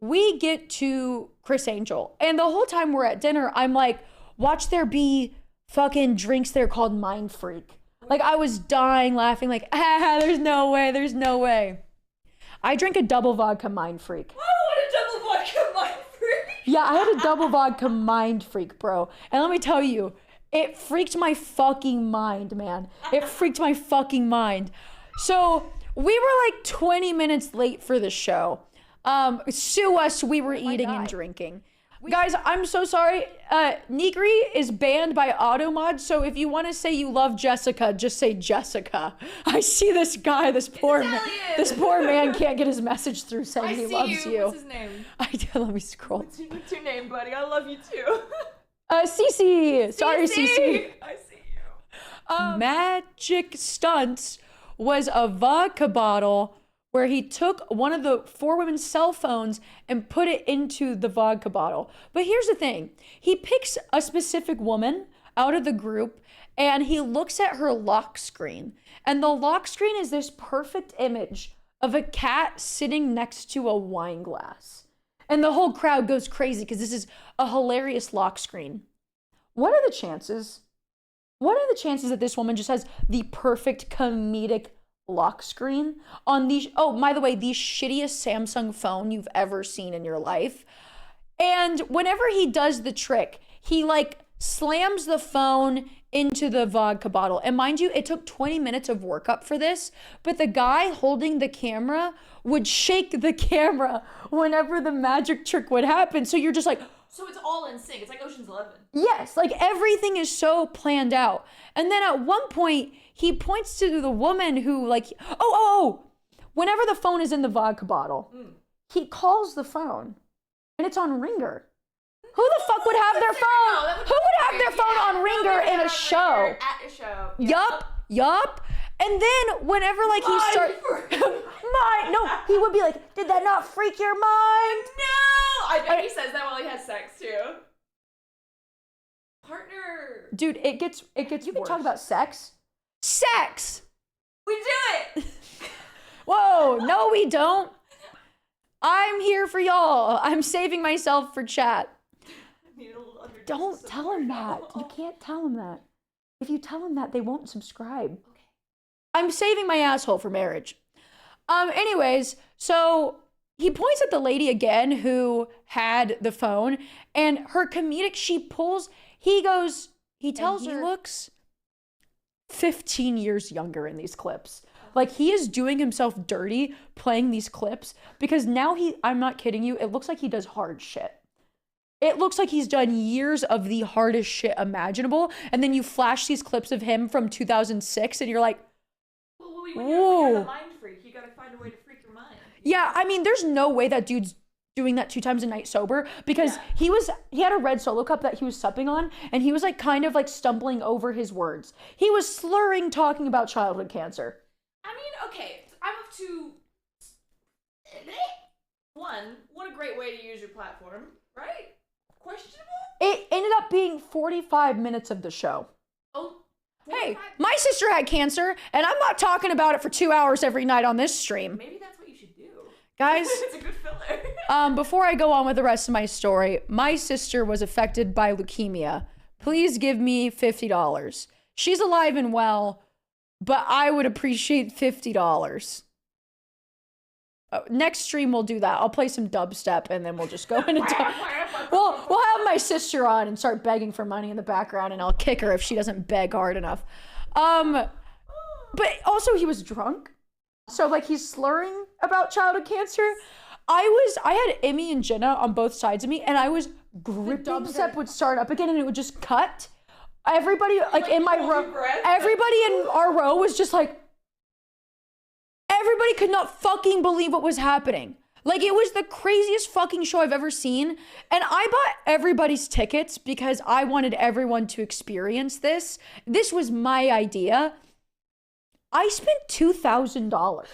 We get to Chris Angel, and the whole time we're at dinner, I'm like, watch there be fucking drinks there called Mind Freak. Like, I was dying laughing, like, there's no way, there's no way. I drank a double vodka Mind Freak. I want a double vodka Mind Freak. Yeah, I had a double vodka Mind Freak, bro. And let me tell you, it freaked my fucking mind, man. It freaked my fucking mind. So we were like 20 minutes late for the show. Sue us, we were eating and drinking. Guys, I'm so sorry. Nigri is banned by Automod, so if you want to say you love Jessica, just say Jessica. I see this guy, this poor man can't get his message through saying he loves you. What's his name? Let me scroll. What's your name, buddy? I love you too. Cece. Sorry, Cece. I see you. Magic Stunts was a vodka bottle where he took one of the 4 women's cell phones and put it into the vodka bottle. But here's the thing. He picks a specific woman out of the group and he looks at her lock screen. And the lock screen is this perfect image of a cat sitting next to a wine glass. And the whole crowd goes crazy because this is a hilarious lock screen. What are the chances? What are the chances that this woman just has the perfect comedic lock screen on these, oh, by the way, the shittiest Samsung phone you've ever seen in your life? And whenever he does the trick, he like slams the phone into the vodka bottle. And mind you, it took 20 minutes of workup for this, but the guy holding the camera would shake the camera whenever the magic trick would happen. So you're just like, so it's all in sync. It's like Ocean's 11. Yes, like everything is so planned out. And then at one point, he points to the woman who like, whenever the phone is in the vodka bottle, he calls the phone and it's on ringer. Who the fuck would have their phone? Who would have their phone on ringer in a show? At a show. Yup. And then whenever like he starts, he would be like, did that not freak your mind? No! I bet he says that while he has sex too. Partner. Dude, it gets you worse. can talk about sex. Sex! We do it! Whoa, no we don't. I'm here for y'all. I'm saving myself for chat. Don't tell him that. You can't tell him that. If you tell him that, they won't subscribe. Okay. I'm saving my asshole for marriage. Anyways, so he points at the lady again who had the phone and her comedic, he tells her, looks 15 years younger in these clips. Like he is doing himself dirty playing these clips because now I'm not kidding you, it looks like he does hard shit. It looks like he's done years of the hardest shit imaginable. And then you flash these clips of him from 2006 and you're like, well, when you're a mind freak, you gotta find a way to freak your mind. Yeah, I mean, there's no way that dude's doing that 2 times a night sober because he had a red Solo cup that he was supping on and he was like kind of like stumbling over his words. He was slurring talking about childhood cancer. I mean, okay, I'm up to one, what a great way to use your platform, right? Questionable? It ended up being 45 minutes of the show. Oh, hey, my sister had cancer and I'm not talking about it for 2 hours every night on this stream. Maybe that's what you should do. Guys, it's a good filler. Before I go on with the rest of my story, my sister was affected by leukemia. Please give me $50. She's alive and well, but I would appreciate $50. Next stream we'll do that. I'll play some dubstep and then we'll just go into we'll have my sister on and start begging for money in the background and I'll kick her if she doesn't beg hard enough. But also he was drunk. So like he's slurring about childhood cancer. I had Emmy and Jenna on both sides of me and I was gripping. Dubstep would start up again and it would just cut. Everybody like in my row, everybody in our row was just like, everybody could not fucking believe what was happening. Like it was the craziest fucking show I've ever seen. And I bought everybody's tickets because I wanted everyone to experience this. This was my idea. I spent $2,000.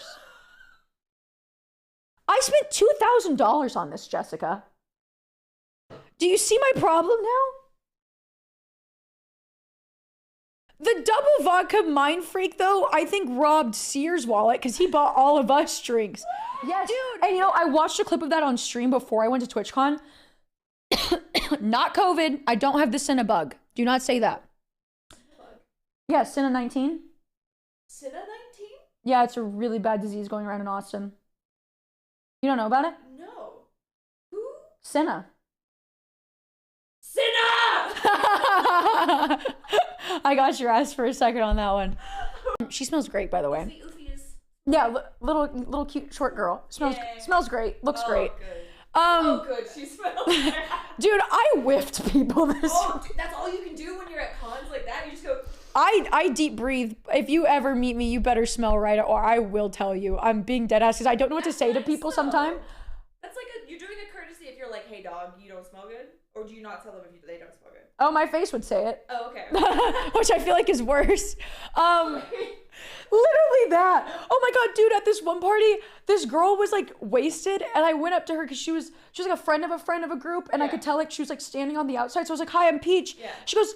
I spent $2,000 on this, Jessica. Do you see my problem now? The double vodka mind freak, though, I think robbed Sears' wallet because he bought all of us drinks. Yes, dude. And you know, I watched a clip of that on stream before I went to TwitchCon. Not COVID. I don't have the Cinnabug. Do not say that. Yeah, Cinna 19. Cinna 19? Yeah, it's a really bad disease going around in Austin. You don't know about it? No. Who? Cinna. Cinna! I got your ass for a second on that one. She smells great, by the way. Yeah, little cute short girl. Smells great. Looks great. Good. Good. She smells great. Dude, I whiffed people this. Oh, dude, that's all you can do when you're at cons like that. You just go. I deep breathe. If you ever meet me, you better smell right, or I will tell you. I'm being dead ass because I don't know what to say to people sometimes. That's like you're doing a courtesy if you're like, hey dog, you don't smell good, or do you not tell them if they don't smell good? Oh, my face would say it. Oh, okay. Which I feel like is worse. Literally that. Oh my god, dude, at this one party, this girl was like wasted, and I went up to her because she was like a friend of a group, and I could tell like she was like standing on the outside. So I was like, hi, I'm Peach. Yeah. She goes,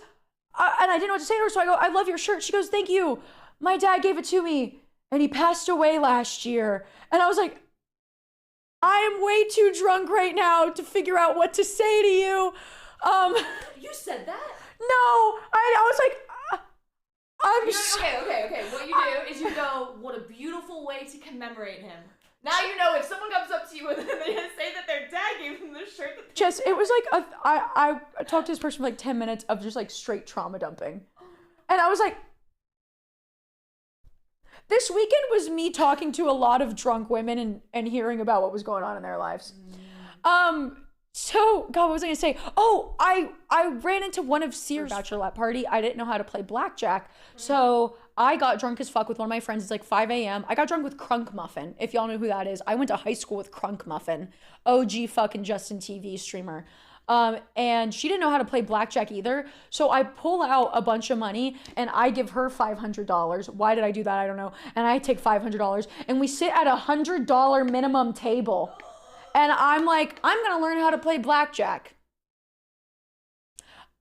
and I didn't know what to say to her, so I go, I love your shirt. She goes, thank you. My dad gave it to me, and he passed away last year. And I was like, I am way too drunk right now to figure out what to say to you. You said that? No, I was like, Okay. What you do is you go, what a beautiful way to commemorate him. Now you know if someone comes up to you and they say that their dad gave them this shirt. Just, it was like, I talked to this person for like 10 minutes of just like straight trauma dumping. And I was like, this weekend was me talking to a lot of drunk women and hearing about what was going on in their lives. So, God, what was I gonna say? Oh, I ran into one of Sears' bachelorette party. I didn't know how to play blackjack. So I got drunk as fuck with one of my friends. It's like 5 a.m. I got drunk with Crunk Muffin, if y'all know who that is. I went to high school with Crunk Muffin, OG fucking Justin TV streamer. And she didn't know how to play blackjack either. So I pull out a bunch of money and I give her $500. Why did I do that? I don't know. And I take $500 and we sit at $100 minimum table. And I'm like, I'm gonna learn how to play blackjack.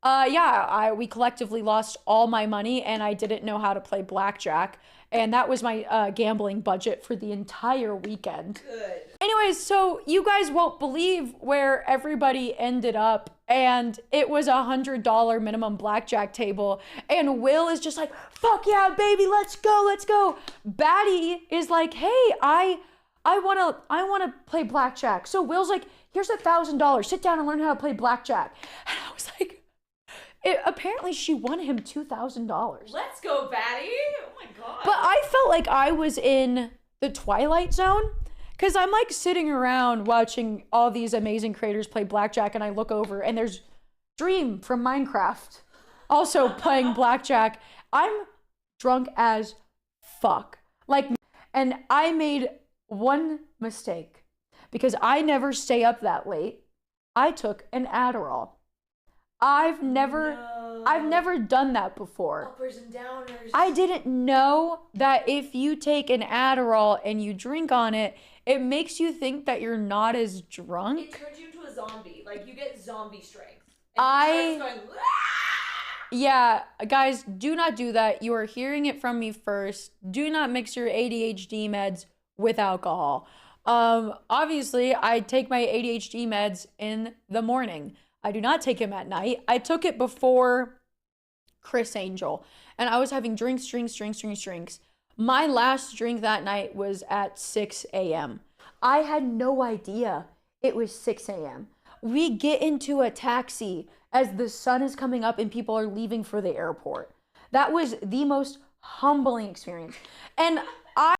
We collectively lost all my money and I didn't know how to play blackjack. And that was my gambling budget for the entire weekend. Good. Anyways, so you guys won't believe where everybody ended up. And it was $100 minimum blackjack table. And Will is just like, fuck yeah, baby, let's go. Batty is like, hey, I wanna play blackjack. So Will's like, here's $1,000. Sit down and learn how to play blackjack. And I was like, apparently she won him $2,000. Let's go, Batty. Oh my god. But I felt like I was in the Twilight Zone because I'm like sitting around watching all these amazing creators play blackjack and I look over and there's Dream from Minecraft also playing blackjack. I'm drunk as fuck. And I made one mistake because I never stay up that late. I took an Adderall. I've never done that before. Uppers and downers. I didn't know that if you take an Adderall and you drink on it, it makes you think that you're not as drunk. It turns you into a zombie. Like you get zombie strength. Yeah, guys, do not do that. You are hearing it from me first. Do not mix your ADHD meds with alcohol. Obviously, I take my ADHD meds in the morning. I do not take him at night. I took it before Chris Angel, and I was having drinks. My last drink that night was at 6 a.m. I had no idea it was 6 a.m. We get into a taxi as the sun is coming up and people are leaving for the airport. That was the most humbling experience. And